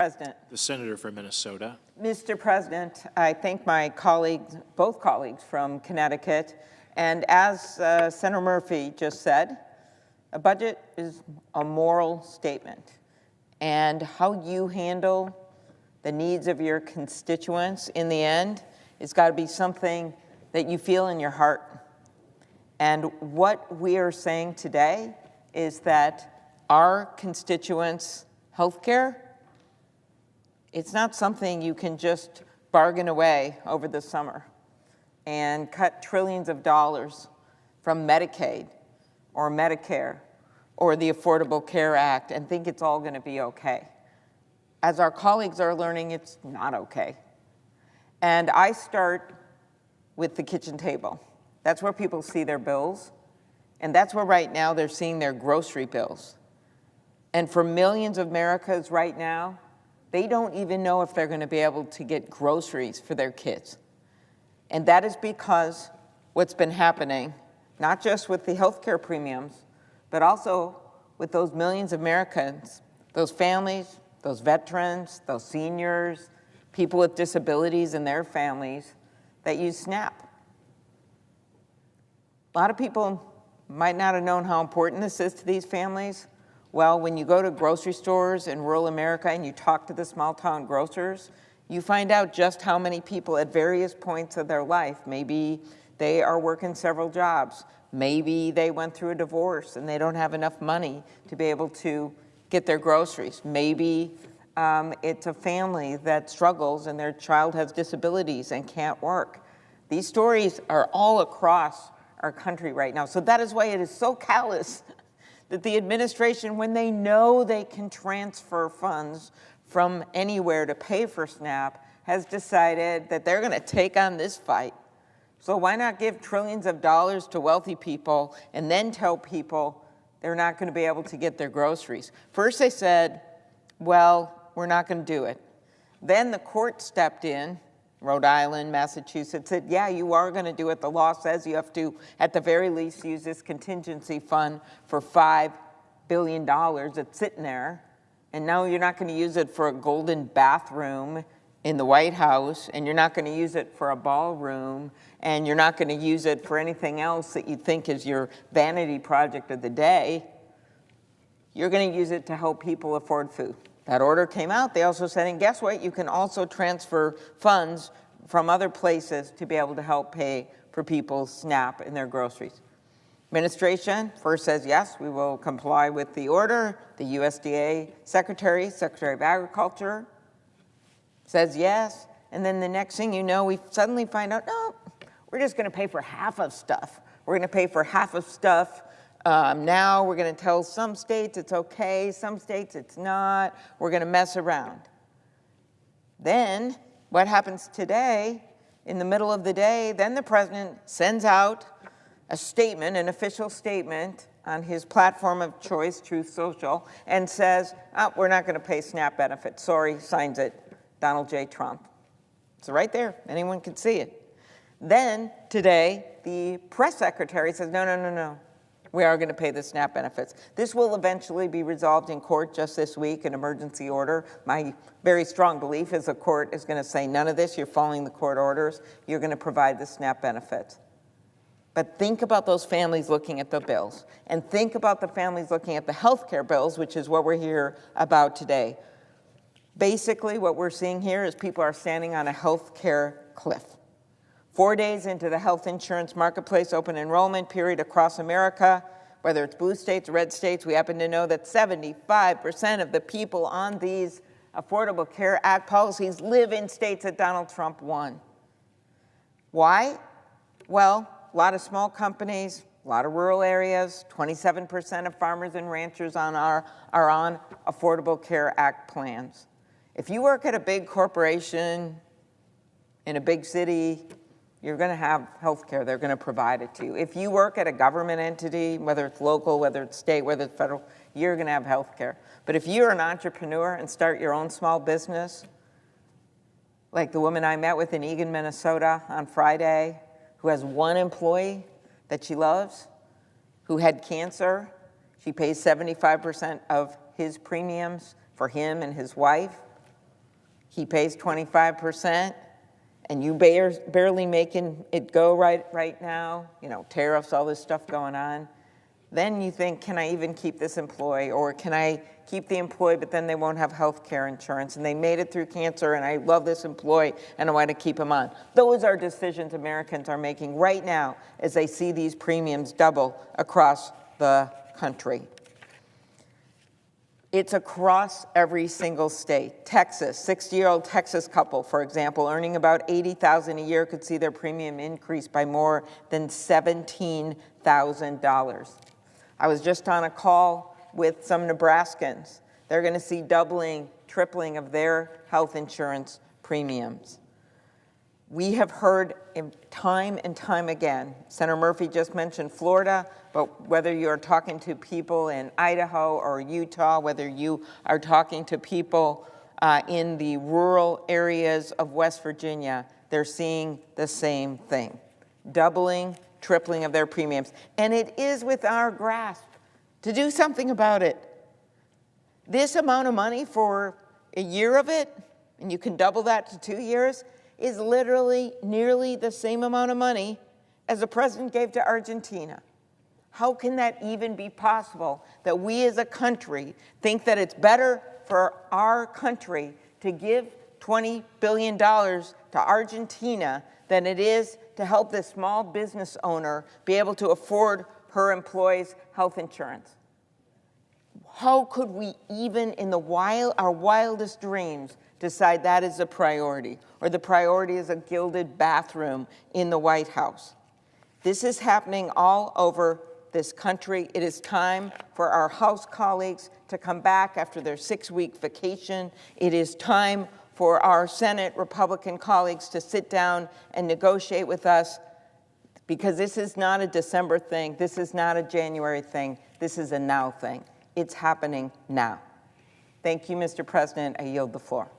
President. The Senator from Minnesota. Mr. President, I thank my colleagues, both colleagues from Connecticut, and as Senator Murphy just said, a budget is a moral statement, and how you handle the needs of your constituents in the end has got to be something that you feel in your heart. And what we are saying today is that our constituents' health care, it's not something you can just bargain away over the summer and cut trillions of dollars from Medicaid or Medicare or the Affordable Care Act and think it's all going to be okay. As our colleagues are learning, it's not okay. And I start with the kitchen table. That's where people see their bills, and that's where right now they're seeing their grocery bills. And for millions of Americans right now, they don't even know if they're going to be able to get groceries for their kids. And that is because what's been happening, not just with the health care premiums, but also with those millions of Americans, those families, those veterans, those seniors, people with disabilities and their families that use SNAP. A lot of people might not have known how important this is to these families. Well, when you go to grocery stores in rural America and you talk to the small town grocers, you find out just how many people at various points of their life, maybe they are working several jobs, maybe they went through a divorce and they don't have enough money to be able to get their groceries. Maybe it's a family that struggles and their child has disabilities and can't work. These stories are all across our country right now. So that is why it is so callous that the administration, when they know they can transfer funds from anywhere to pay for SNAP, has decided that they're going to take on this fight. So why not give trillions of dollars to wealthy people and then tell people they're not going to be able to get their groceries? First they said, well, we're not going to do it. Then the court stepped in, Rhode Island, Massachusetts, said, yeah, you are going to do it. The law says you have to, at the very least, use this contingency fund for $5 billion that's sitting there. And now you're not going to use it for a golden bathroom in the White House, and you're not going to use it for a ballroom, and you're not going to use it for anything else that you think is your vanity project of the day. You're going to use it to help people afford food. That order came out. They also said, and guess what? You can also transfer funds from other places to be able to help pay for people's SNAP and their groceries. Administration first says, yes, we will comply with the order. The USDA Secretary of Agriculture, says yes. And then the next thing you know, we suddenly find out, no, we're just going to pay for half of stuff. We're going to pay for half of stuff. Now we're going to tell some states it's okay, some states it's not. We're going to mess around. Then what happens today, in the middle of the day, then the president sends out a statement, an official statement on his platform of choice, Truth Social, and says, oh, we're not going to pay SNAP benefits. Sorry, signs it, Donald J. Trump. It's right there. Anyone can see it. Then today, the press secretary says, no. We are going to pay the SNAP benefits. This will eventually be resolved in court just this week, an emergency order. My very strong belief is the court is going to say none of this. You're following the court orders. You're going to provide the SNAP benefits. But think about those families looking at the bills, and think about the families looking at the health care bills, which is what we're here about today. Basically, what we're seeing here is people are standing on a health care cliff. 4 days into the health insurance marketplace open enrollment period across America, whether it's blue states, red states, we happen to know that 75% of the people on these Affordable Care Act policies live in states that Donald Trump won. Why? Well, a lot of small companies, a lot of rural areas, 27% of farmers and ranchers are on Affordable Care Act plans. If you work at a big corporation in a big city, you're going to have health care. They're going to provide it to you. If you work at a government entity, whether it's local, whether it's state, whether it's federal, you're going to have health care. But if you're an entrepreneur and start your own small business, like the woman I met with in Eagan, Minnesota on Friday, who has one employee that she loves, who had cancer, she pays 75% of his premiums for him and his wife. he pays 25%, and you barely making it go right now, tariffs, all this stuff going on, then you think, can I even keep this employee? Or can I keep the employee, but then they won't have health care insurance, and they made it through cancer, and I love this employee, and I want to keep him on. Those are decisions Americans are making right now as they see these premiums double across the country. It's across every single state. Texas, 60-year-old Texas couple, for example, earning about $80,000 a year could see their premium increase by more than $17,000. I was just on a call with some Nebraskans. They're going to see doubling, tripling of their health insurance premiums. We have heard time and time again, Senator Murphy just mentioned Florida, but whether you're talking to people in Idaho or Utah, whether you are talking to people in the rural areas of West Virginia, they're seeing the same thing, doubling, tripling of their premiums. And it is within our grasp to do something about it. This amount of money for a year of it, and you can double that to 2 years, is literally nearly the same amount of money as the president gave to Argentina. How can that even be possible that we as a country think that it's better for our country to give $20 billion to Argentina than it is to help this small business owner be able to afford her employees' health insurance? How could we even in our wildest dreams decide that is a priority, or the priority is a gilded bathroom in the White House? This is happening all over this country. It is time for our House colleagues to come back after their 6-week vacation. It is time for our Senate Republican colleagues to sit down and negotiate with us, because this is not a December thing. This is not a January thing. This is a now thing. It's happening now. Thank you, Mr. President. I yield the floor.